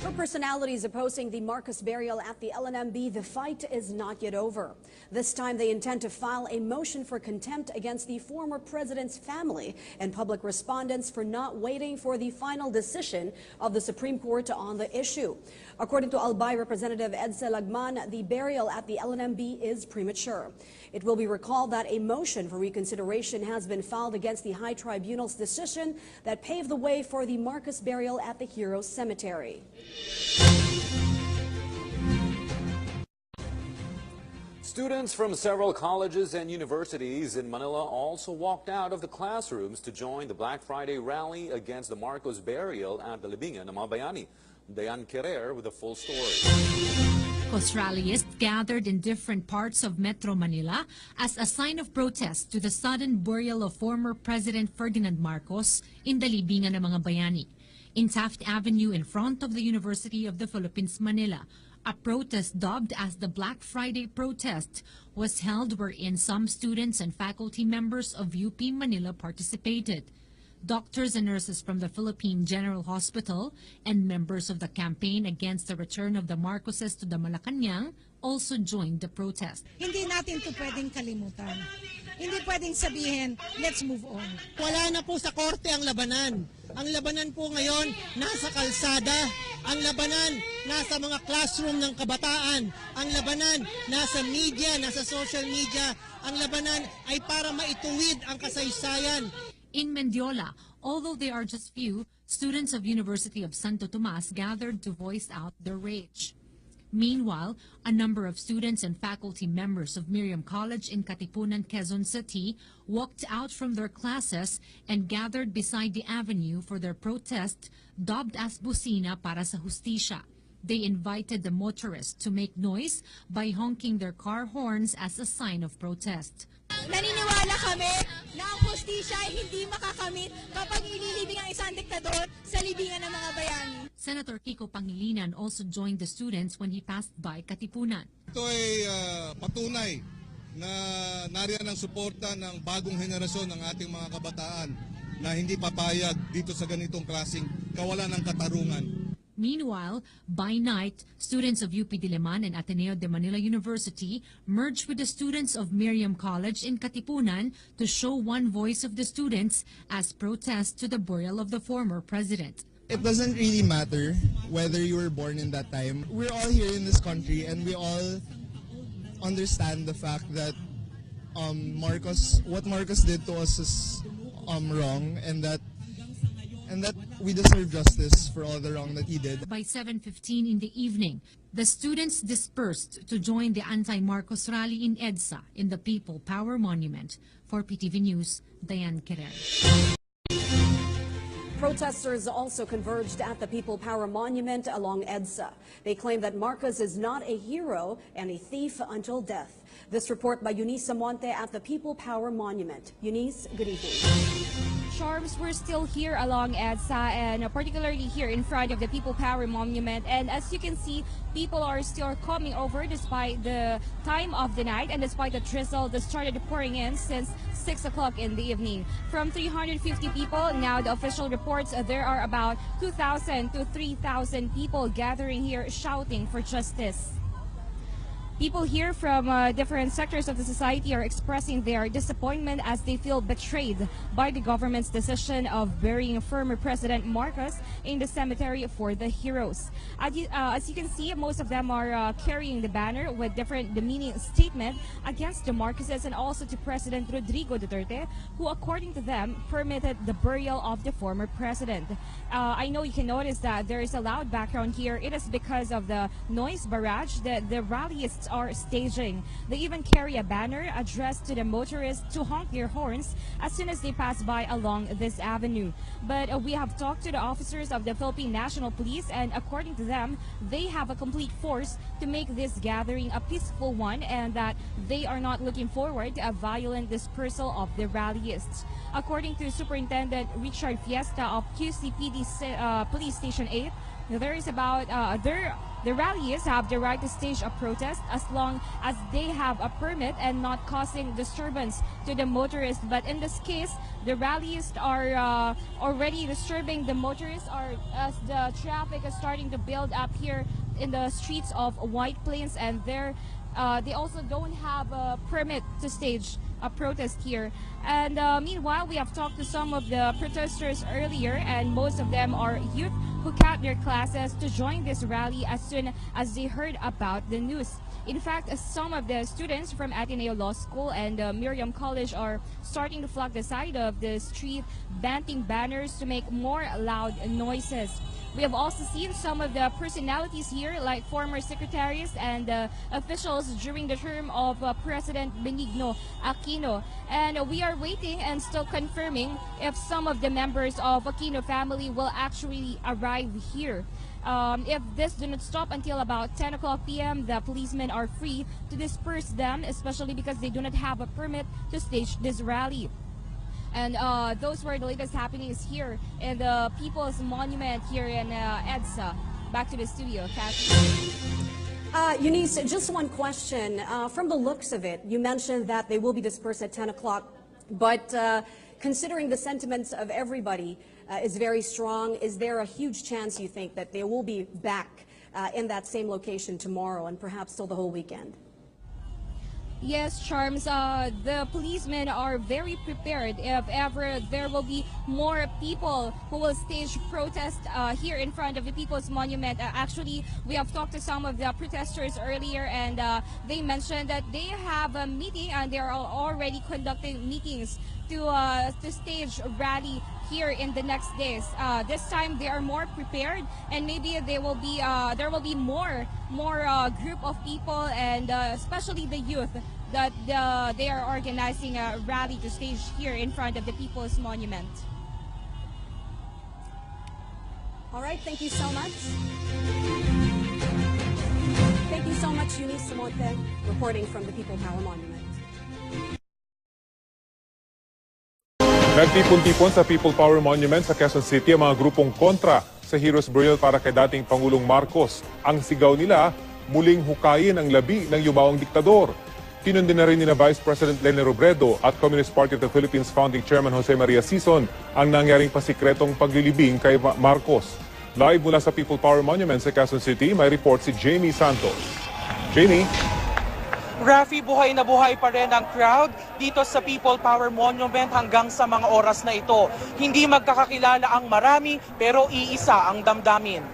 For personalities opposing the Marcos burial at the LNMB, the fight is not yet over. This time they intend to file a motion for contempt against the former president's family and public respondents for not waiting for the final decision of the Supreme Court on the issue. According to Albay Representative Edsa Lagman, the burial at the LNMB is premature. It will be recalled that a motion for reconsideration has been filed against the High Tribunal's decision that paved the way for the Marcos burial at the Heroes Cemetery. Students from several colleges and universities in Manila also walked out of the classrooms to join the Black Friday rally against the Marcos burial at the Libingan ng mga Bayani. Dayan Querer with the full story. Marcos rallyists gathered in different parts of Metro Manila as a sign of protest to the sudden burial of former President Ferdinand Marcos in the Libingan ng mga Bayani. In Taft Avenue in front of the University of the Philippines, Manila, a protest dubbed as the Black Friday protest was held wherein some students and faculty members of UP Manila participated. Doctors and nurses from the Philippine General Hospital and members of the campaign against the return of the Marcoses to the Malacanang also joined the protest. Hindi natin ito pwedeng kalimutan. Hindi pwedeng sabihin, let's move on. Wala na po sa korte ang labanan. Ang labanan po ngayon nasa kalsada. Ang labanan nasa mga classroom ng kabataan. Ang labanan nasa media, nasa social media. Ang labanan ay para maituwid ang kasaysayan. In Mendiola, although they are just few, students of University of Santo Tomas gathered to voice out their rage. Meanwhile, a number of students and faculty members of Miriam College in Katipunan, Quezon City walked out from their classes and gathered beside the avenue for their protest dubbed as Busina para sa Justisya. They invited the motorists to make noise by honking their car horns as a sign of protest. Naniniwala kami na ang hustisya ay hindi makakamit kapag inilibing ang isang diktador sa libingan ng mga bayani. Senator Kiko Pangilinan also joined the students when he passed by Katipunan. Ito ay patunay na nariyan ang suporta ng bagong henerasyon ng ating mga kabataan na hindi papayag dito sa ganitong klaseng kawalan ng katarungan. Meanwhile, by night, students of UP Diliman and Ateneo de Manila University merged with the students of Miriam College in Katipunan to show one voice of the students as protest to the burial of the former president. It doesn't really matter whether you were born in that time. We're all here in this country and we all understand the fact that what Marcos did to us is wrong and that we deserve justice for all the wrong that he did. By 7:15 in the evening, the students dispersed to join the anti-Marcos rally in EDSA in the People Power Monument. For PTV News, Dayan Querer. Protesters also converged at the People Power Monument along EDSA. They claim that Marcos is not a hero and a thief until death. This report by Eunice Monte at the People Power Monument. Eunice, good evening. Charms, we're still here along EDSA and particularly here in front of the People Power Monument. And as you can see, people are still coming over despite the time of the night and despite the drizzle that started pouring in since 6 o'clock in the evening. From 350 people, now the official reports there are about 2,000 to 3,000 people gathering here shouting for justice. People here from different sectors of the society are expressing their disappointment as they feel betrayed by the government's decision of burying former President Marcos in the cemetery for the heroes. As you can see, most of them are carrying the banner with different demeaning statement against the Marcoses and also to President Rodrigo Duterte, who, according to them, permitted the burial of the former president. I know you can notice that there is a loud background here. It is because of the noise barrage that the rallyists are staging. They even carry a banner addressed to the motorists to honk their horns as soon as they pass by along this avenue. But we have talked to the officers of the Philippine National Police, and according to them, they have a complete force to make this gathering a peaceful one and that they are not looking forward to a violent dispersal of the rallyists. According to Superintendent Richard Fiesta of QCPD Police Station 8, There is about the rallies have the right to stage a protest as long as they have a permit and not causing disturbance to the motorists. But in this case, the rallies are already disturbing the motorists as the traffic is starting to build up here in the streets of White Plains, and they also don't have a permit to stage a protest here. And meanwhile, we have talked to some of the protesters earlier, and most of them are youth who cut their classes to join this rally as soon as they heard about the news. In fact, some of the students from Ateneo Law School and Miriam College are starting to flock the side of the street, banting banners to make more loud noises. We have also seen some of the personalities here, like former secretaries and officials during the term of President Benigno Aquino. And we are waiting and still confirming if some of the members of Aquino family will actually arrive here. If this do not stop until about 10 o'clock p.m., the policemen are free to disperse them, especially because they do not have a permit to stage this rally. And those were the latest happenings here in the People's Monument here in EDSA. Back to the studio, Kathy. Eunice, just one question. From the looks of it, you mentioned that they will be dispersed at 10 o'clock, but considering the sentiments of everybody is very strong, is there a huge chance, you think, that they will be back in that same location tomorrow and perhaps still the whole weekend? Yes, Charms, the policemen are very prepared if ever there will be more people who will stage protest here in front of the People's Monument. Actually, we have talked to some of the protesters earlier, and they mentioned that they have a meeting and they are already conducting meetings to stage a rally here in the next days. This time they are more prepared, and maybe there will be more group of people, and especially the youth, that they are organizing a rally to stage here in front of the People's Monument. All right, thank you so much. Thank you so much, Eunice Samonte, reporting from the People Power Monument. Nagtipon-tipon sa People Power Monument sa Quezon City ang mga grupong kontra sa Heroes Burial para kay dating Pangulong Marcos. Ang sigaw nila, muling hukayin ang labi ng yumawang diktador. Kinundin na rin ni Vice President Lene Robredo at Communist Party of the Philippines Founding Chairman Jose Maria Sison ang nangyaring pasikretong paglilibing kay Marcos. Live mula sa People Power Monument sa Quezon City, may report si Jamie Santos. Jamie? Rafi, buhay na buhay pa rin ang crowd dito sa People Power Monument hanggang sa mga oras na ito. Hindi magkakakilala ang marami pero iisa ang damdamin.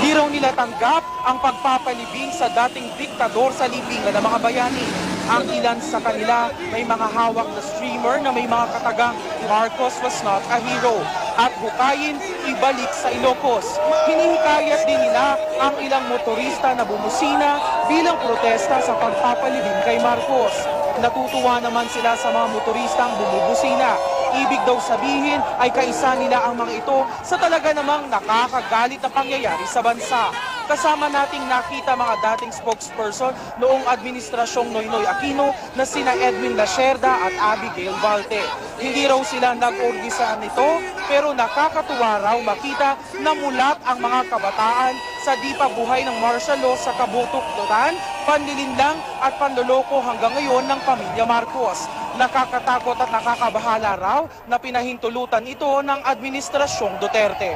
Di raw nila tanggap ang pagpapalibing sa dating diktador sa libingan ng mga bayani. Ang ilan sa kanila may mga hawak na streamer na may mga katagang Marcos was not a hero at hukayin, ibalik sa Ilocos. Hinihikayat din nila ang ilang motorista na bumusina bilang protesta sa pagpapalibing kay Marcos. Natutuwa naman sila sa mga motoristang bumubusina. Ibig daw sabihin ay kaisa nila ang mga ito sa talaga namang nakakagalit na pangyayari sa bansa. Kasama nating nakita mga dating spokesperson noong administrasyong Noynoy Aquino na sina Edwin Lacerda at Abigail Valte. Hindi raw sila nag-orgisa nito pero nakakatuwa raw makita na mulat ang mga kabataan sa di pa buhay ng martial law sa kabutuktutan, panlilinlang at panloloko hanggang ngayon ng pamilya Marcos. Nakakatakot at nakakabahala raw na pinahintulutan ito ng administrasyong Duterte.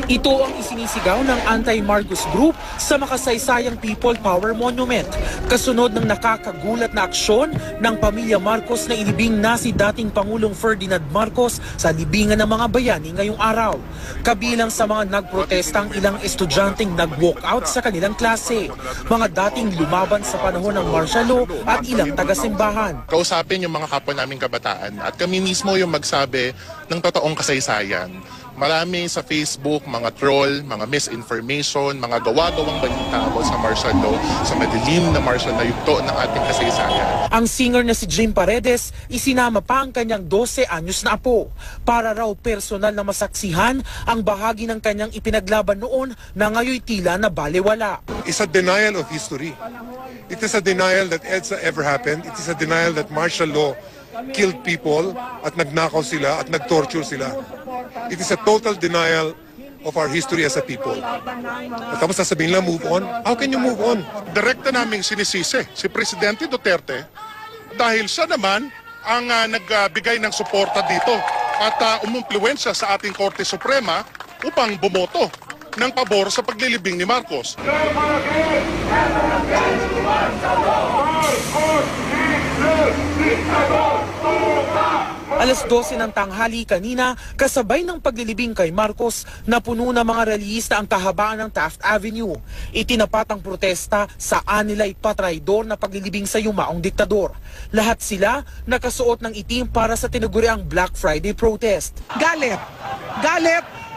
Ito ang isinisigaw ng anti-Marcos Group sa makasaysayang People Power Monument. Kasunod ng nakakagulat na aksyon ng pamilya Marcos na inibing na si dating Pangulong Ferdinand Marcos sa libingan ng mga bayani ngayong araw. Kabilang sa mga nagprotestang ilang estudyanteng nag-walkout sa kanilang klase, mga dating lumaban sa panahon ng martial law at ilang taga-simbahan. Kausapin yung mga kapwa naming kabataan at kami mismo yung magsabi ng totoong kasaysayan. Marami sa Facebook, mga troll, mga misinformation, mga gawa-gawang balita about sa martial law, sa madilim na martial na yugto ng ating kasaysayan. Ang singer na si Jim Paredes, isinama pa ang kanyang 12 anyos na apo para raw personal na masaksihan ang bahagi ng kanyang ipinaglaban noon na ngayon tila na balewala. It's a denial of history. It is a denial that EDSA ever happened. It is a denial that martial law killed people at nagnakaw sila at nagtorture sila. It is a total denial of our history as a people. At tapos sasabihin lang, move on. How can you move on? Direkta naming sinisisi si Presidente Duterte dahil siya naman ang nagbigay ng suporta dito at umumpluwensya sa ating Korte Suprema upang bumoto ng pabor sa paglilibing ni Marcos. Alas 12 ng tanghali kanina, kasabay ng paglilibing kay Marcos, napuno ng mga rallyista ang kahabaan ng Taft Avenue. Itinapat ang protesta sa anilay patraidor na paglilibing sa yumaong diktador. Lahat sila nakasuot ng itim para sa tinaguriang Black Friday protest. Galit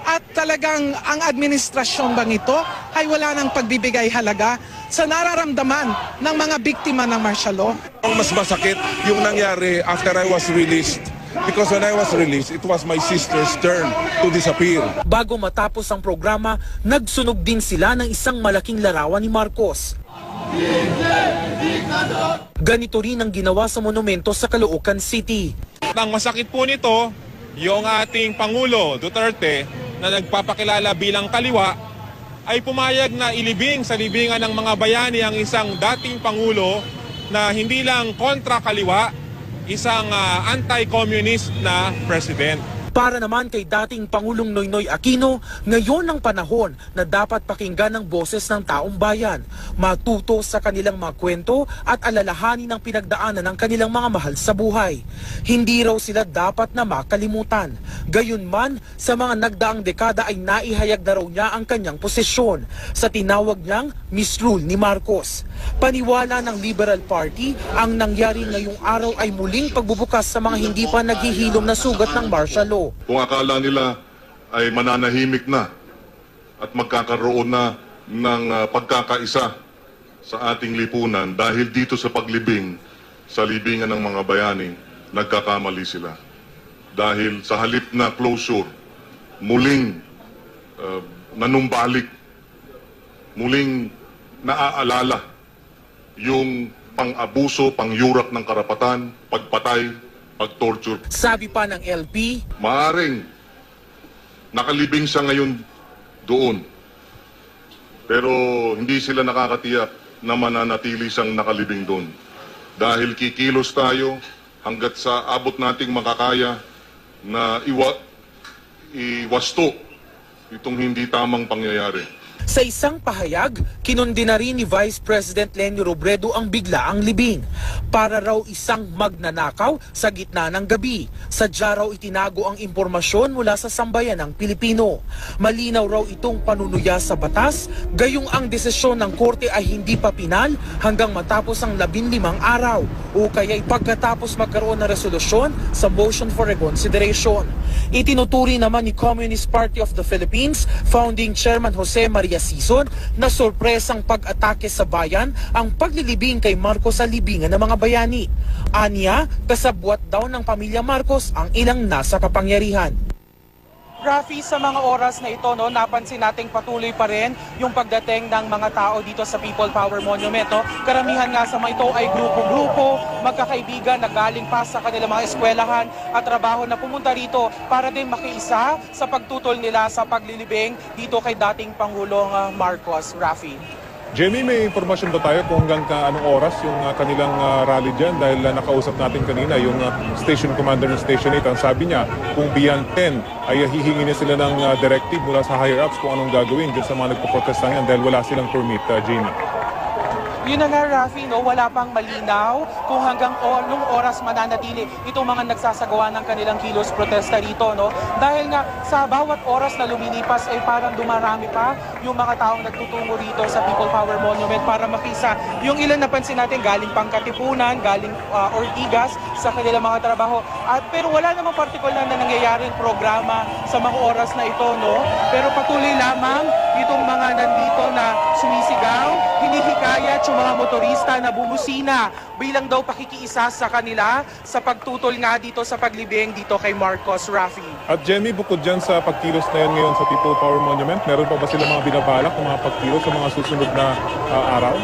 at talagang ang administrasyon bang ito ay wala ng pagbibigay halaga sa nararamdaman ng mga biktima ng martial law. Ang mas masakit yung nangyari after I was released. Because when I was released, it was my sister's turn to disappear. Bago matapos ang programa, nagsunog din sila ng isang malaking larawan ni Marcos. Ganito rin ang ginawa sa monumento sa Caloocan City. Ang masakit po nito, yung ating Pangulo Duterte na nagpapakilala bilang kaliwa ay pumayag na ilibing sa libingan ng mga bayani ang isang dating Pangulo na hindi lang kontra kaliwa, isang anti-communist na president. Para naman kay dating Pangulong Noynoy Aquino, ngayon ang panahon na dapat pakinggan ng boses ng taong bayan, matuto sa kanilang mga kwento at alalahanin ang pinagdaanan ng kanilang mga mahal sa buhay. Hindi raw sila dapat na makalimutan. Gayunman, sa mga nagdaang dekada ay naihayag na raw niya ang kanyang posisyon sa tinawag niyang misrule ni Marcos. Paniwala ng Liberal Party, ang nangyari ngayong araw ay muling pagbubukas sa mga hindi pa naghihilom na sugat ng martial law. Kung akala nila ay mananahimik na at magkakaroon na ng pagkakaisa sa ating lipunan dahil dito sa paglibing sa libingan ng mga bayani, nagkakamali sila. Dahil sa halip na closure, muling nanumbalik, muling naaalala yung pang-abuso, pang-yurak ng karapatan, pagpatay, pag-torture. Sabi pa ng LP, maaring nakalibing siya ngayon doon. Pero hindi sila nakakatiyak na mananatili siyang nakalibing doon. Dahil kikilos tayo hanggat sa abot nating makakaya na iwasto itong hindi tamang pangyayari. Sa isang pahayag, kinundi na rin ni Vice President Leni Robredo ang biglaang libing. Para raw isang magnanakaw sa gitna ng gabi. Sadya raw itinago ang impormasyon mula sa sambayan ng Pilipino. Malinaw raw itong panunuya sa batas, gayong ang desisyon ng korte ay hindi pa pinal hanggang matapos ang 15 araw o kaya'y pagkatapos magkaroon ng resolusyon sa motion for reconsideration. Itinuturi naman ni Communist Party of the Philippines Founding Chairman Jose Maria Sison na sorpresang pag-atake sa bayan ang paglilibing kay Marcos sa libingan ng mga bayani. Aniya, kasabwat daw ng pamilya Marcos ang ilang nasa kapangyarihan. Rafi, sa mga oras na ito, napansin nating patuloy pa rin yung pagdating ng mga tao dito sa People Power Monument. Karamihan nga sa mga ito ay grupo-grupo, magkakaibigan na galing pa sa kanilang mga eskwelahan at trabaho na pumunta rito para din makiisa sa pagtutol nila sa paglilibing dito kay dating Pangulong Marcos. Rafi. Jamie, may informasyon ba tayo kung hanggang anong oras yung kanilang rally dyan? Dahil nakausap natin kanina yung station commander ng Station 8. Ang sabi niya, kung beyond 10 ay hihingi na sila ng directive mula sa higher ups kung anong gagawin dyan sa mga nagpo-protesta ngayon dahil wala silang permit, Jamie. Yun na nga, Rafi, wala pang malinaw kung hanggang anong oras mananatili itong mga nagsasagawa ng kanilang kilos protesta rito. Dahil nga sa bawat oras na lumilipas ay parang dumarami pa yung mga taong nagtutungo rito sa People Power Monument para makisa. Yung ilan napansin natin galing pang Katipunan, galing Ortigas sa kanilang mga trabaho. Pero wala namang partikular na nangyayaring programa sa mga oras na ito. Pero patuloy lamang itong mga nandito na sumisigaw, hinihikayat yung mga motorista na bumusina bilang daw pakikiisa sa kanila sa pagtutol nga dito sa paglibing dito kay Marcos. Rafi. At Jamie, bukod dyan sa pagkilos na yan ngayon sa People Power Monument, meron pa ba sila mga binabalak ng mga pagkilos sa mga susunod na araw?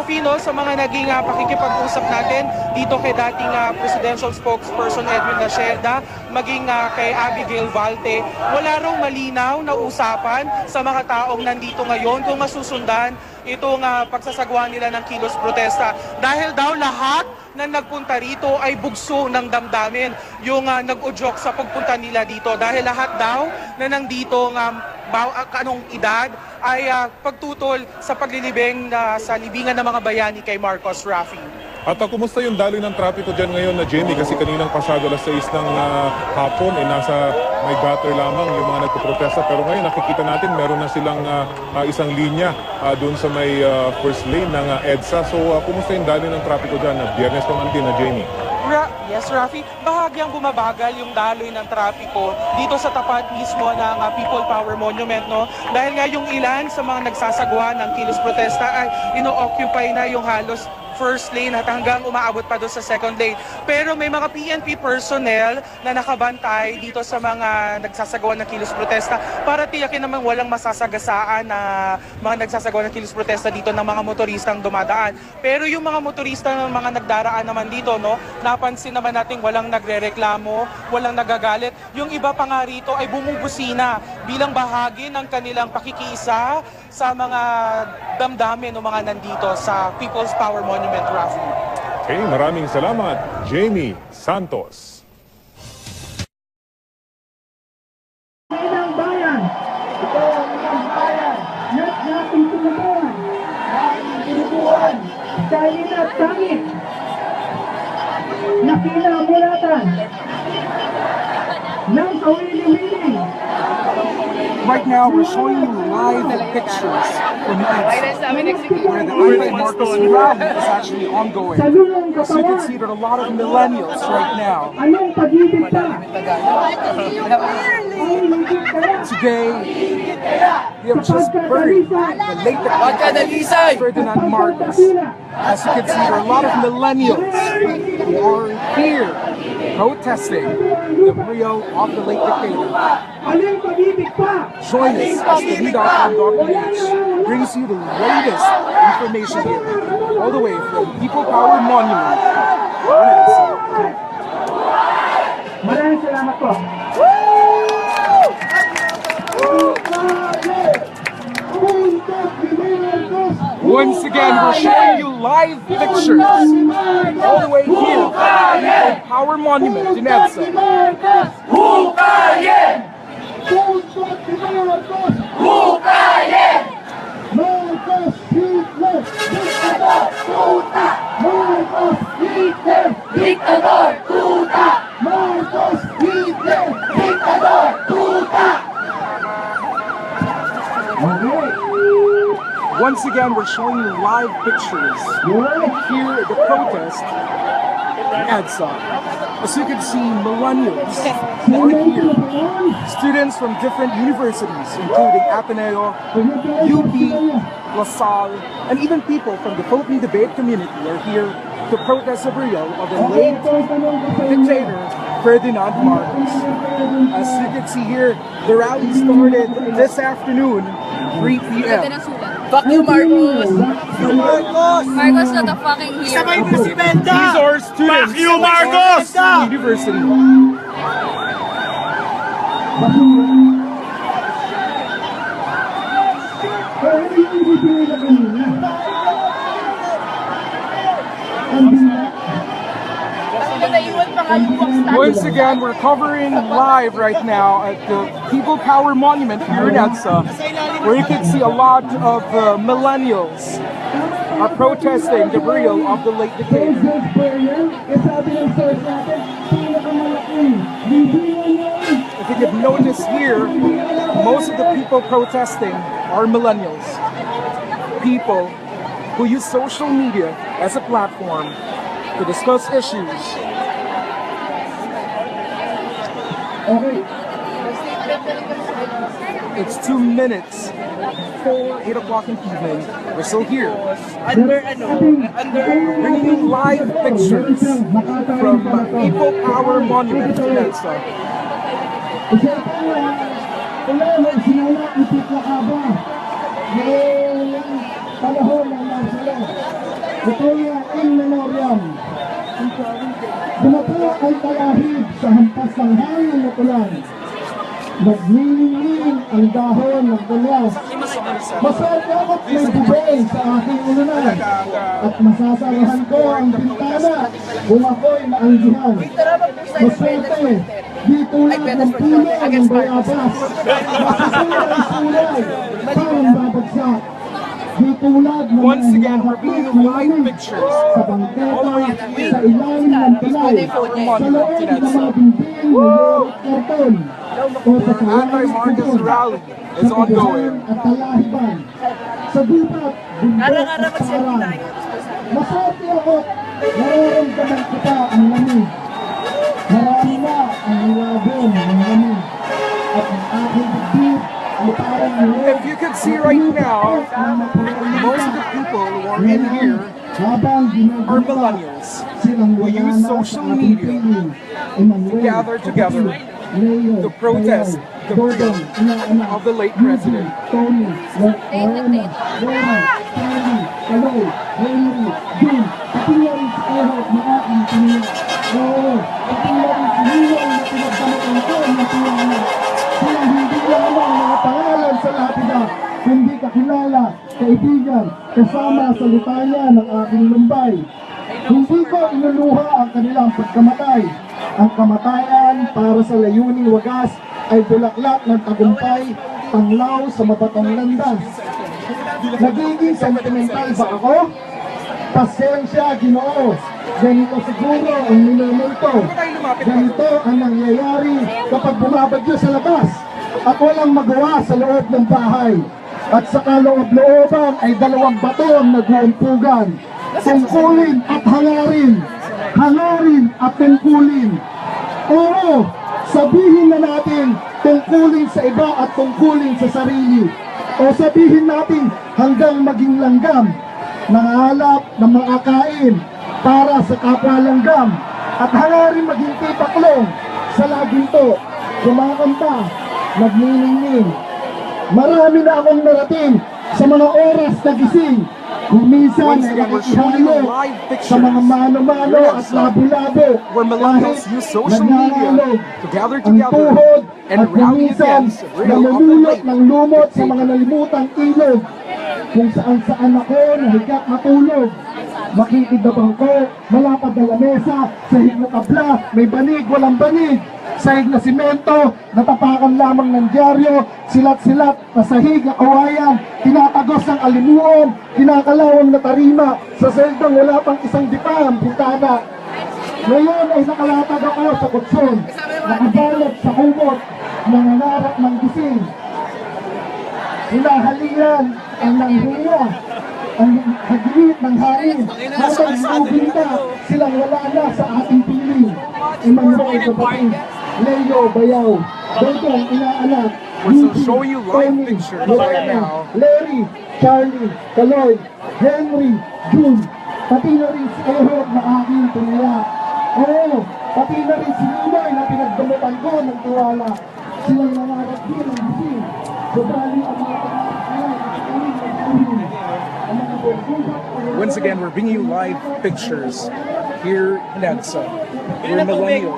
Rafi, no, sa mga naging pakikipag-usap natin dito kay dating presidential spokesperson Edwin Lacerda, maging kay Abigail Valte, wala raw malinaw na usapan sa mga taong nandito ngayon kung masusundan itong pagsasagawa nila ng kilos protesta. Dahil daw lahat na nagpunta rito ay bugso ng damdamin yung nag-udyok sa pagpunta nila dito. Dahil lahat daw na nandito anong edad ay pagtutol sa paglilibing sa libingan ng mga bayani kay Marcos, Rafi. At kumusta yung daloy ng trapiko dyan ngayon na Jenny? Kasi kaninang pasado alas 6 ng hapon, nasa may gutter lamang yung mga nagpuprotesta. Pero ngayon nakikita natin meron na silang isang linya doon sa may first lane ng EDSA. So kumusta yung daloy ng trapiko dyan na Biyernes pamantin na Jenny? Yes, Rafi. Bahagyang bumabagal yung daloy ng trapiko dito sa tapat mismo ng People Power Monument, no? Dahil nga yung ilan sa mga nagsasagawa ng kilos protesta ay ino-occupy na yung halos first lane at hanggang umaabot pa doon sa second lane. Pero may mga PNP personnel na nakabantay dito sa mga nagsasagawa ng kilos protesta para tiyakin naman walang masasagasaan na mga nagsasagawa ng kilos protesta dito ng mga motoristang dumadaan. Pero yung mga motorista ng mga nagdaraan naman dito, no, napansin naman natin walang nagrereklamo, walang nagagalit. Yung iba pa nga rito ay bumubusina bilang bahagi ng kanilang pakikiisa sa mga damdamin ng mga nandito sa People's Power Monument, Rafi. Okay, maraming salamat, Jamie Santos. Ang bayan, ito ang isang bayan, lahat natin tulungan, natin tinubuan, dahil at tangit, na kinamulatan, ng kawili-wili. Right now, we're showing you live pictures from EDSA, where the anti-Marcos rally is actually ongoing. So you can see that a lot of millennials right now. Today, we have just buried the late Ferdinand Marcos. As you can see, there are a lot of millennials who are here protesting the burial of the late dictator. Join us as the read.com.ph brings you the latest information here, all the way from People Power Monument. Maraming salamat po. Once again, we're showing you live pictures all the way here from the Power Monument in EDSA. Once again, we're showing you live pictures here at the protest in EDSA. As you can see, millennials are here. Students from different universities, including Ateneo, UP, La Salle, and even people from the Philippine debate community are here to protest the burial of the late dictator, Ferdinand Marcos. As you can see here, the rally started this afternoon, 3 p.m. Fuck you, Marcos! Marcos not a fucking hero. These are students. Fuck you, Marcos! University. Once again, we're covering live right now at the People Power Monument here in EDSA, where you can see a lot of millennials are protesting the burial of the late dictator. If you could notice here, most of the people protesting are millennials. People who use social media as a platform to discuss issues. It's 2 minutes before 8 o'clock in the evening. We're still here. Bringing you live pictures from People Power Monument in EDSA. Ito nga in memoriam. Dumapa ay kalahib sa hampas ng hangin na ulan. Nagningning ang dahon ng kalyas. Maswerte ako't may bubay sa aking ulunan. At masasarahan ko ang bintana kung ako'y maanggihan. Maswerte, di tulad ng puno ng bayabas. Masasura ang sulay, parang babagsak. Di tulad ng Once again, we're being live pictures sa bangketa, sa ilalim ng tulay, sa loob ng mga dingding ng karton. Anti-Marcos rally is ongoing. At talahiban. Sa gubat, bundok at parang. Maswerte ako, nararamdaman ko pa ang lamig. Marami na ang nilabon ng lamig. At ang aking bibig ay parang nilog. If you could see right now, most of the people who are in here are millennials who use social media to gather together to protest the freedom of the late president. Kundi kakilala, kaibigan, kasama sa litanya ng aking lumbay. Hindi ko inuluha ang kanilang pagkamatay. Ang kamatayan para sa layuning wagas ay bulaklak ng tagumpay, tanglaw sa mabatang landas. Nagiging sentimental ba ako? Pasensya, Ginoo. Ganito siguro ang minumulto. Ganito ang nangyayari kapag bumabagyo sa labas at walang magawa sa loob ng bahay. At sa kaloob-looban ay dalawang bato ang nag-uumpugan. Tungkulin at hangarin. Hangarin at tungkulin. Oo, sabihin na natin tungkulin sa iba at tungkulin sa sarili. O sabihin natin hanggang maging langgam. Nangahalap ng mga kain para sa kapwa langgam. At hangarin maging tipaklong sa laginto. Kumakanta, nagniningning. Marami na akong narating sa mga oras na gising. Kung minsan ay nakikihalo sa mga mano-mano at labo-labo. Where millennials use social media to gather ang together tuhod and at rally minsan against the real of the namumulot late ng lumot sa mga nalimutang ilog. Kung saan-saan ako nahigat matulog. Makikidabang ko, malapad na lamesa, sahig na tabla, may banig, walang banig. Sahig na simento, natapakan lamang ng dyaryo, silat-silat na sahig na kawayan, tinatagos ng alimuon, kinakalawang na tarima, sa seldang wala pang isang dipa ang bintana. Ngayon ay nakalatag ako sa kutson, nakabalot sa kumot, nangangarap ng gising. Hinahalian ang nanghiya, ang hagilid ng hangin, habang sinubinta, silang wala na sa ating piling. Emmanuel Kapatid, Leo Bayaw, Gustong inaanak, We're still showing you live pictures right now. Larry, Charlie, Kaloy, Henry, June, pati na rin si Erod na aking tiniyak. Oo, pati na rin si Ninoy na pinagdamutan ko ng tiwala. Silang nangarap din ang gising. Sobrali ang mga Once again, we're bringing you live pictures here in EDSA, where millennials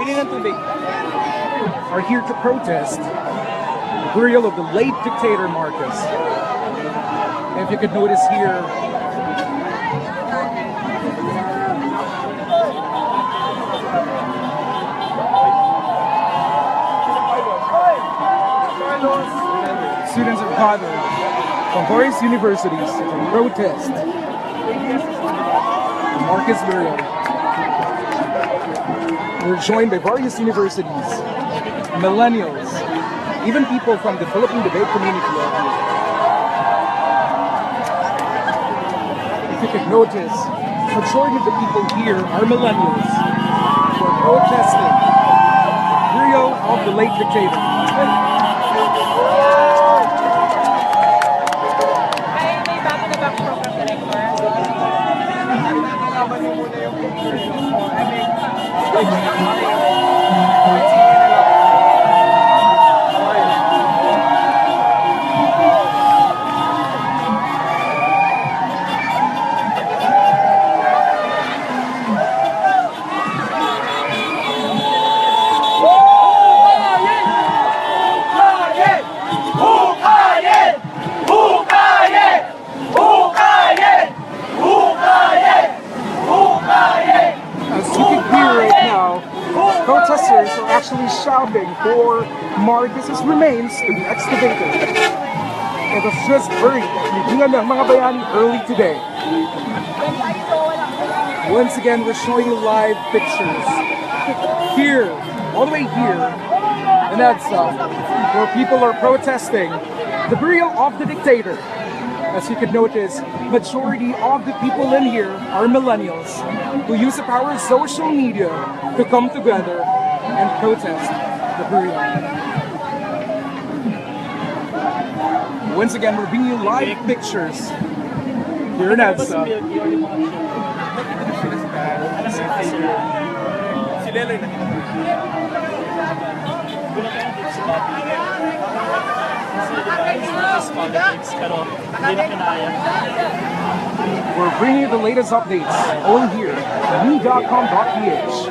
are here to protest the burial of the late dictator Marcos. And if you could notice here, students have gathered from various universities to protest the Marcos burial. We're joined by various universities, millennials, even people from the Philippine debate community. If you could notice, the majority of the people here are millennials who are protesting the burial of the late dictator. protesters are actually shouting for Marcos's remains to be excavated. It was just buried at libingan ng mga bayani early today. Once again, we're showing you live pictures here, all the way here in EDSA, where people are protesting the burial of the dictator. As you can notice, majority of the people in here are millennials who use the power of social media to come together and protest the burial. Once again, we're bringing you live pictures here in EDSA. We're bringing you the latest updates all here at me.com.ph.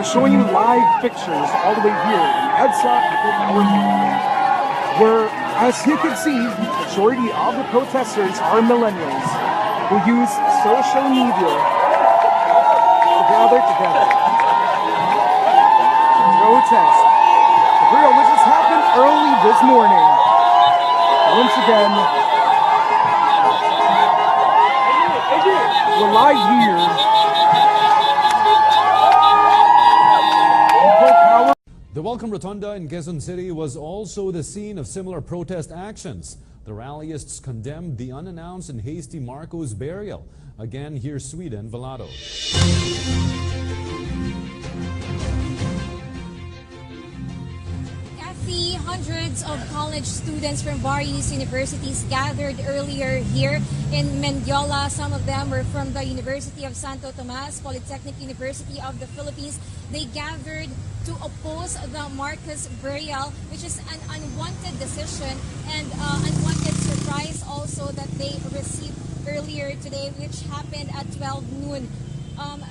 Showing you live pictures all the way here in EDSA, where, as you can see, the majority of the protesters are millennials who use social media to gather together to protest the burial, which has happened early this morning. Once again, we're live here. The Welcome Rotunda in Quezon City was also the scene of similar protest actions. The rallyists condemned the unannounced and hasty Marcos burial. Again, here's Sweden Velado. Kathy, hundreds of college students from various universities gathered earlier here in Mendiola. Some of them were from the University of Santo Tomas, Polytechnic University of the Philippines. They gathered to oppose the Marcos burial, which is an unwanted decision and unwanted surprise also that they received earlier today, which happened at 12 noon.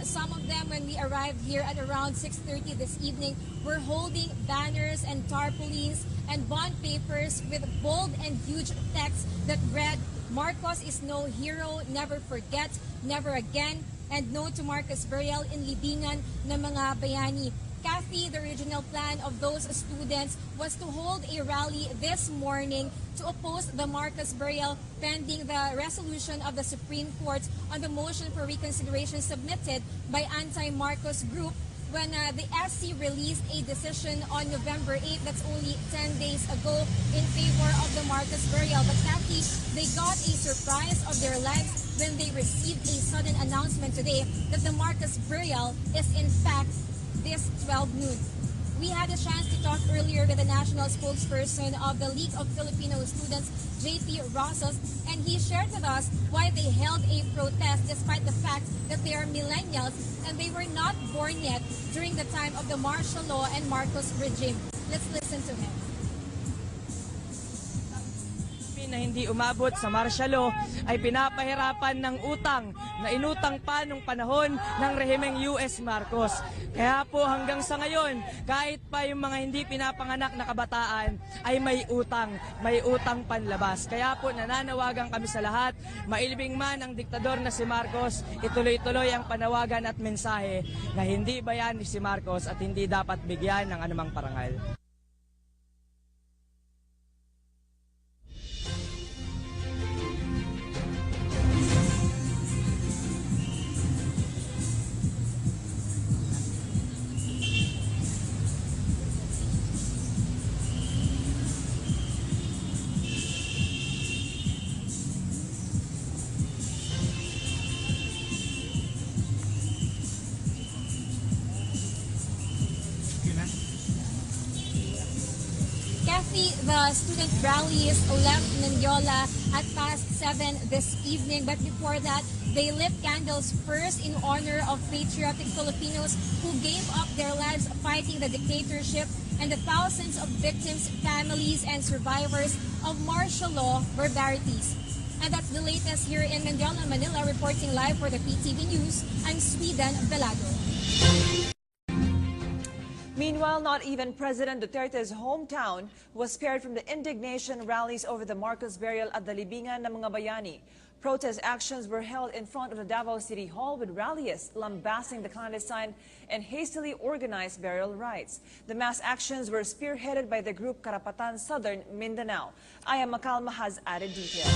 Some of them, when we arrived here at around 6:30 this evening, were holding banners and tarpaulins and bond papers with bold and huge text that read, "Marcos is no hero, never forget, never again, and No to Marcos Burial in libingan ng mga bayani. Kathy, the original plan of those students was to hold a rally this morning to oppose the Marcos Burial pending the resolution of the Supreme Court on the motion for reconsideration submitted by anti-Marcos group when the SC released a decision on November 8, that's only 10 days ago, in favor of the Marcos Burial. But Kathy, they got a surprise of their lives when they received a sudden announcement today that the Marcos Burial is in fact this 12 noon. We had a chance to talk earlier with the national spokesperson of the League of Filipino Students, JP Rosas, and he shared with us why they held a protest despite the fact that they are millennials and they were not born yet during the time of the martial law and Marcos regime. Let's listen to him. Na hindi umabot sa martial law ay pinapahirapan ng utang na inutang pa nung panahon ng rehimeng US Marcos. Kaya po hanggang sa ngayon, kahit pa yung mga hindi pinapanganak na kabataan ay may utang panlabas. Kaya po nananawagan kami sa lahat, mailibing man ang diktador na si Marcos, ituloy-tuloy ang panawagan at mensahe na hindi bayani si Marcos at hindi dapat bigyan ng anumang parangal. The student rallies left Mendiola at past 7 this evening, but before that, they lit candles first in honor of patriotic Filipinos who gave up their lives fighting the dictatorship and the thousands of victims, families, and survivors of martial law barbarities. And that's the latest here in Mendiola, Manila. Reporting live for the PTV News, I'm Sweden Velado. Meanwhile, not even President Duterte's hometown was spared from the indignation rallies over the Marcos burial at the libingan ng mga bayani. Protest actions were held in front of the Davao City Hall with rallyists lambasting the clandestine and hastily organized burial rites. The mass actions were spearheaded by the group Karapatan Southern Mindanao. Aya Macalma has added details.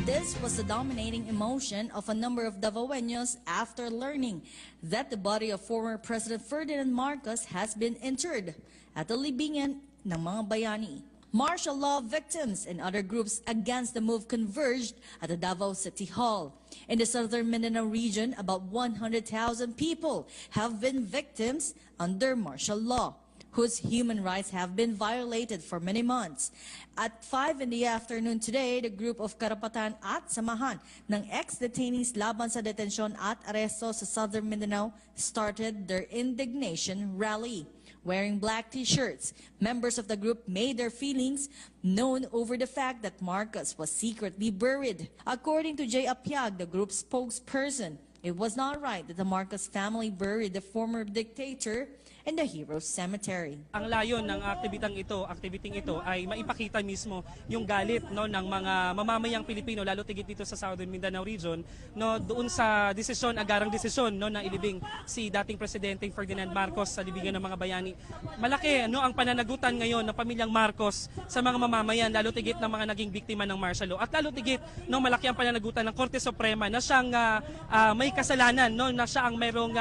This was the dominating emotion of a number of Davaoeños after learning that the body of former President Ferdinand Marcos has been interred at the libingan ng mga bayani. Martial law victims and other groups against the move converged at the Davao City Hall. In the southern Mindanao region, about 100,000 people have been victims under martial law, whose human rights have been violated for many months. At 5 in the afternoon today, the group of Karapatan at samahan ng ex-detainees laban sa detensyon at aresto sa Southern Mindanao started their indignation rally. Wearing black t-shirts, members of the group made their feelings known over the fact that Marcos was secretly buried. According to Jay Apiag, the group's spokesperson, it was not right that the Marcos family buried the former dictator in the Heroes Cemetery. Ang layon ng aktibiting ito ay maipakita mismo yung galit ng mga mamamayang Pilipino, lalo tigit dito sa Southern Mindanao region, doon sa agarang desisyon na ilibing si dating Presidente Ferdinand Marcos sa libingan ng mga bayani. Malaki ang pananagutan ngayon ng pamilyang Marcos sa mga mamamayan, lalo tigit ng mga naging biktima ng martial law, at lalo tigit malaki ang pananagutan ng Korte Suprema na siyang may kasalanan, na siya ang mayroong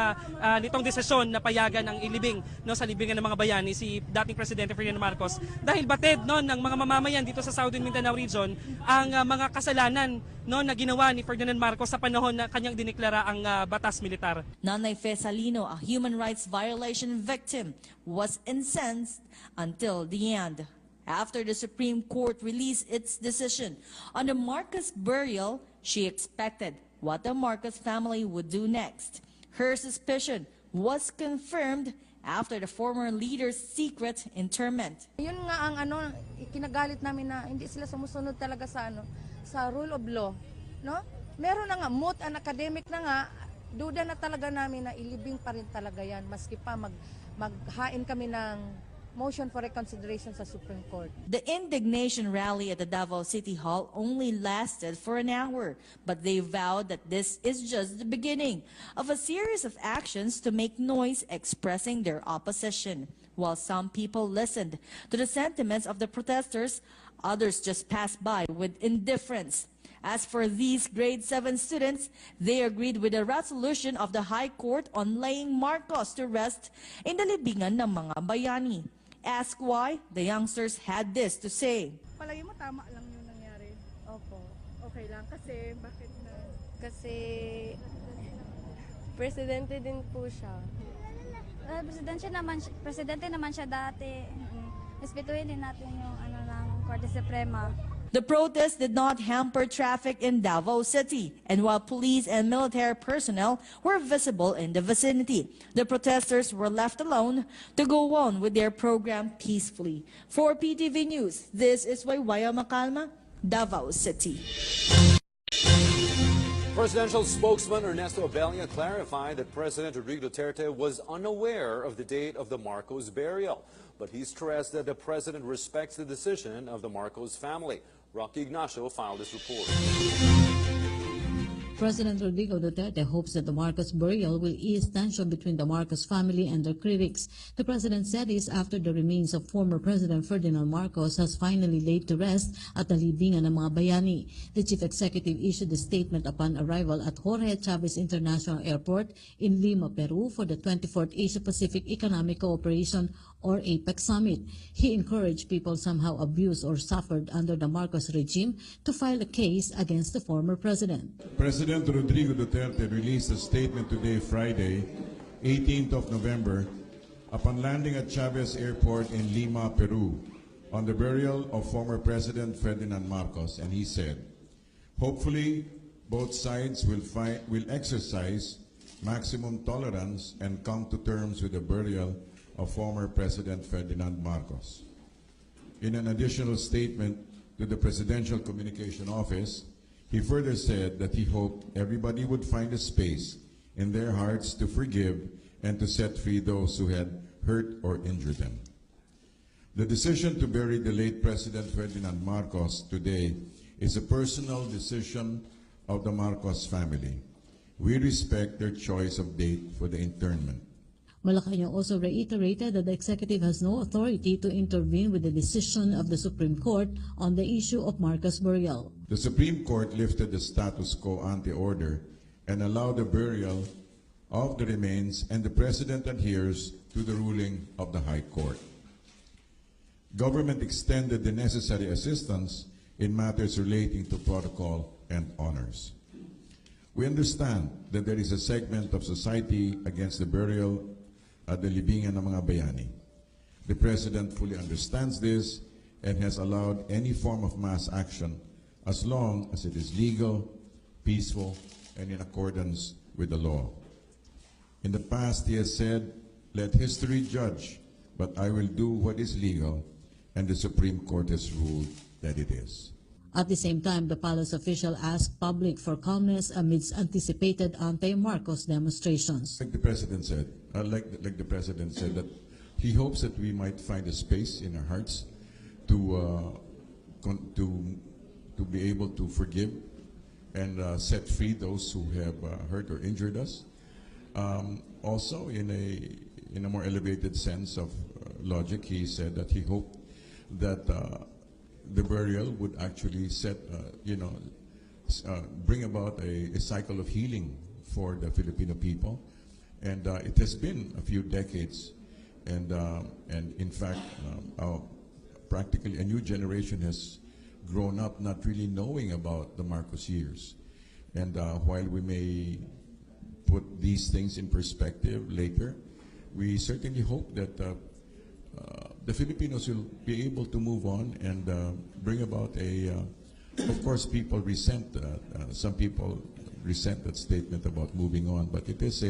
nitong desisyon na payagan ang ilibing sa libingan ng mga bayani si dating Presidente Ferdinand Marcos, dahil batid ng mga mamamayan dito sa Southern Mindanao region ang mga kasalanan na ginawa ni Ferdinand Marcos sa panahon na kanyang diniklara ang batas militar. Nanay Fe Salino, a human rights violation victim, was incensed until the end. After the Supreme Court released its decision on the Marcos burial, she expected what the Marcos family would do next. Her suspicion was confirmed after the former leader's secret interment. Yun nga ang kinagalit namin na hindi sila sumusunod talaga sa rule of law, no? Meron na nga moot an academic na nga, duda na talaga namin na ilibing pa rin talaga yan maski pa maghain kami ng motion for reconsideration sa Supreme Court. The indignation rally at the Davao City Hall only lasted for an hour, but they vowed that this is just the beginning of a series of actions to make noise expressing their opposition. While some people listened to the sentiments of the protesters, others just passed by with indifference. As for these grade 7 students, they agreed with the resolution of the High Court on laying Marcos to rest in the libingan ng mga bayani. Asked why, the youngsters had this to say. Palagi mo tama lang yung nangyari. Opo, okay lang. Kasi, bakit na? Kasi, presidente din po siya. Presidente naman siya dati. Respetuhin din natin yung ng Korte Suprema. The protest did not hamper traffic in Davao City, and while police and military personnel were visible in the vicinity, the protesters were left alone to go on with their program peacefully. For PTV News, this is Waywaya Macalma, Davao City. Presidential spokesman Ernesto Abella clarified that President Rodrigo Duterte was unaware of the date of the Marcos burial, but he stressed that the president respects the decision of the Marcos family. Rocky Ignacio filed this report. President Rodrigo Duterte hopes that the Marcos burial will ease tension between the Marcos family and their critics. The president said this after the remains of former President Ferdinand Marcos has finally laid to rest at the libingan ng mga bayani. The chief executive issued a statement upon arrival at Jorge Chavez International Airport in Lima, Peru for the 24th Asia-Pacific Economic Cooperation or APEC Summit. He encouraged people somehow abused or suffered under the Marcos regime to file a case against the former president. President Rodrigo Duterte released a statement today, Friday, 18th of November, upon landing at Chavez Airport in Lima, Peru, on the burial of former President Ferdinand Marcos, and he said, hopefully, both sides will exercise maximum tolerance and come to terms with the burial of former President Ferdinand Marcos. In an additional statement to the Presidential Communication Office, he further said that he hoped everybody would find a space in their hearts to forgive and to set free those who had hurt or injured them. The decision to bury the late President Ferdinand Marcos today is a personal decision of the Marcos family. We respect their choice of date for the interment. Malacanang also reiterated that the executive has no authority to intervene with the decision of the Supreme Court on the issue of Marcos burial. The Supreme Court lifted the status quo ante order and allowed the burial of the remains, and the President adheres to the ruling of the High Court. Government extended the necessary assistance in matters relating to protocol and honors. We understand that there is a segment of society against the burial at the libingan ng mga bayani. The President fully understands this and has allowed any form of mass action as long as it is legal, peaceful, and in accordance with the law. In the past, he has said, let history judge, but I will do what is legal, and the Supreme Court has ruled that it is. At the same time, the palace official asked public for calmness amidst anticipated anti-Marcos demonstrations. Like the President said, that he hopes that we might find a space in our hearts to be able to forgive and set free those who have hurt or injured us. Also, in a more elevated sense of logic, he said that he hoped that the burial would actually bring about a cycle of healing for the Filipino people. And it has been a few decades, and in fact, practically a new generation has grown up not really knowing about the Marcos years. And while we may put these things in perspective later, we certainly hope that the Filipinos will be able to move on and bring about of course, people resent, some people resent that statement about moving on, but it is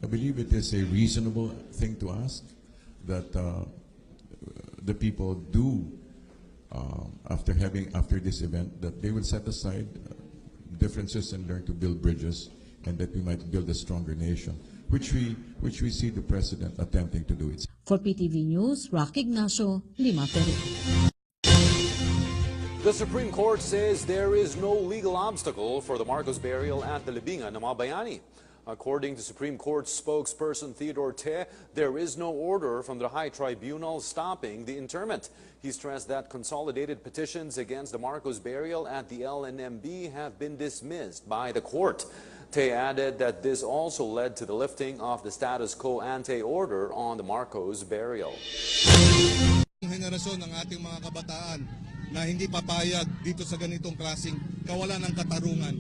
I believe it is a reasonable thing to ask that the people do, after this event, that they will set aside differences and learn to build bridges, and that we might build a stronger nation. which we see the President attempting to do it. For PTV News, Rocky Ignacio, Lima, Peru. The Supreme Court says there is no legal obstacle for the Marcos burial at the Libingan ng mga bayani. According to Supreme Court spokesperson Theodore Te, there is no order from the High Tribunal stopping the interment. He stressed that consolidated petitions against the Marcos burial at the LNMB have been dismissed by the court. Te added that this also led to the lifting of the status quo ante order on the Marcos burial. Henerasyon ng ating mga kabataan na hindi papayag dito sa ganitong klaseng kawalan ng katarungan.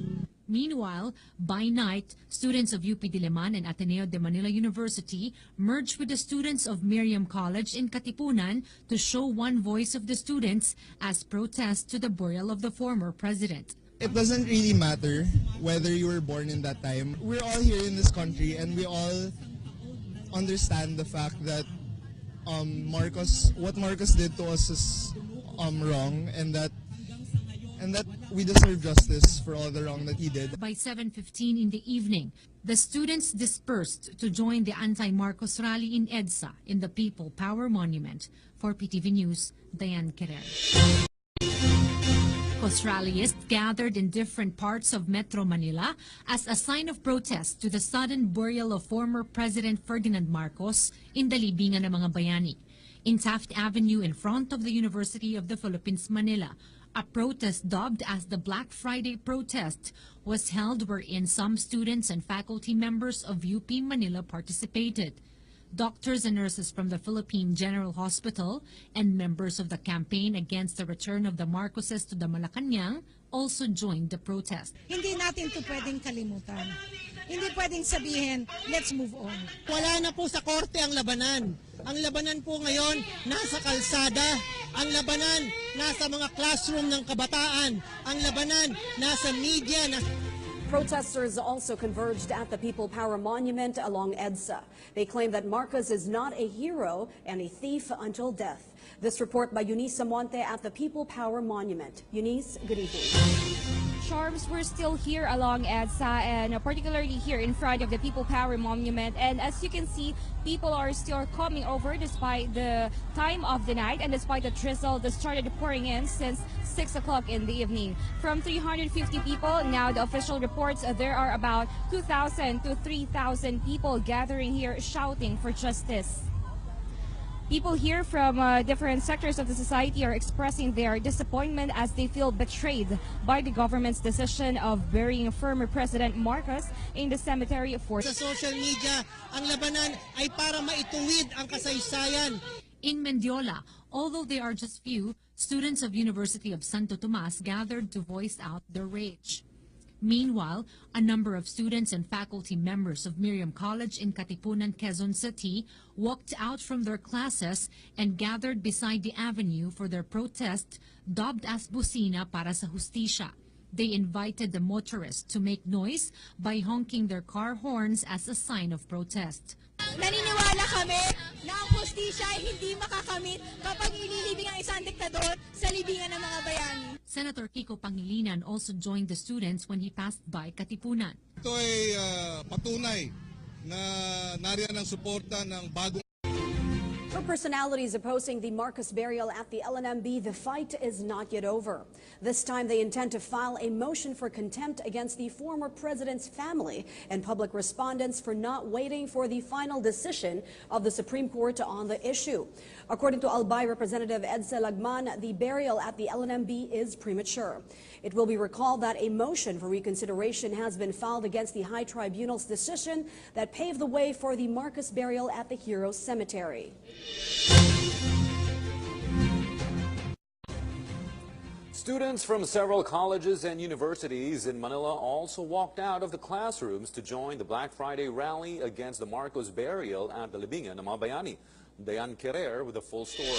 Meanwhile, by night, students of UP Diliman and Ateneo de Manila University merged with the students of Miriam College in Katipunan to show one voice of the students as protest to the burial of the former president. It doesn't really matter whether you were born in that time. We're all here in this country and we all understand the fact that what Marcos did to us is wrong, and that we deserve justice for all the wrong that he did. By 7:15 in the evening, the students dispersed to join the anti-Marcos rally in EDSA in the People Power Monument. For PTV News, Diane Querer. Marcos rallyists gathered in different parts of Metro Manila as a sign of protest to the sudden burial of former President Ferdinand Marcos in the Libingan ng mga bayani. In Taft Avenue in front of the University of the Philippines, Manila, a protest dubbed as the Black Friday protest was held wherein some students and faculty members of UP Manila participated. Doctors and nurses from the Philippine General Hospital and members of the campaign against the return of the Marcoses to the Malacanang also joined the protest. Hindi natin ito pwedeng kalimutan. Hindi pwedeng sabihin, let's move on. Wala na po sa korte ang labanan. Ang labanan po ngayon nasa kalsada. Ang labanan nasa mga classroom ng kabataan. Ang labanan nasa media. Protesters also converged at the People Power Monument along EDSA. They claim that Marcos is not a hero and a thief until death. This report by Eunice Samonte at the People Power Monument. Eunice, good evening. Charms, we're still here along EDSA and particularly here in front of the People Power Monument. And as you can see, people are still coming over despite the time of the night and despite the drizzle that started pouring in since 6 o'clock in the evening. From 350 people, now the official reports there are about 2,000 to 3,000 people gathering here shouting for justice. People here from different sectors of the society are expressing their disappointment as they feel betrayed by the government's decision of burying former President Marcos in the cemetery for... Sa social media, ang labanan ay para maituwid ang kasaysayan. In Mendiola, although they are just few, students of University of Santo Tomas gathered to voice out their rage. Meanwhile, a number of students and faculty members of Miriam College in Katipunan, Quezon City walked out from their classes and gathered beside the avenue for their protest dubbed as Busina para sa Justisya. They invited the motorists to make noise by honking their car horns as a sign of protest. Naniniwala kami na ang hustisya ay hindi makakamit kapag inilibing ang isang diktador sa libingan ng mga bayani. Senator Kiko Pangilinan also joined the students when he passed by Katipunan. Ito ay patunay na nariyan ang suporta ng bagong... For personalities opposing the Marcos burial at the LNMB, the fight is not yet over. This time they intend to file a motion for contempt against the former president's family and public respondents for not waiting for the final decision of the Supreme Court on the issue. According to Albay Representative Edsa Lagman, the burial at the LNMB is premature. It will be recalled that a motion for reconsideration has been filed against the High Tribunal's decision that paved the way for the Marcos burial at the Heroes Cemetery. Students from several colleges and universities in Manila also walked out of the classrooms to join the Black Friday rally against the Marcos burial at the Libingan ng mga bayani. Diane Querer with the full story.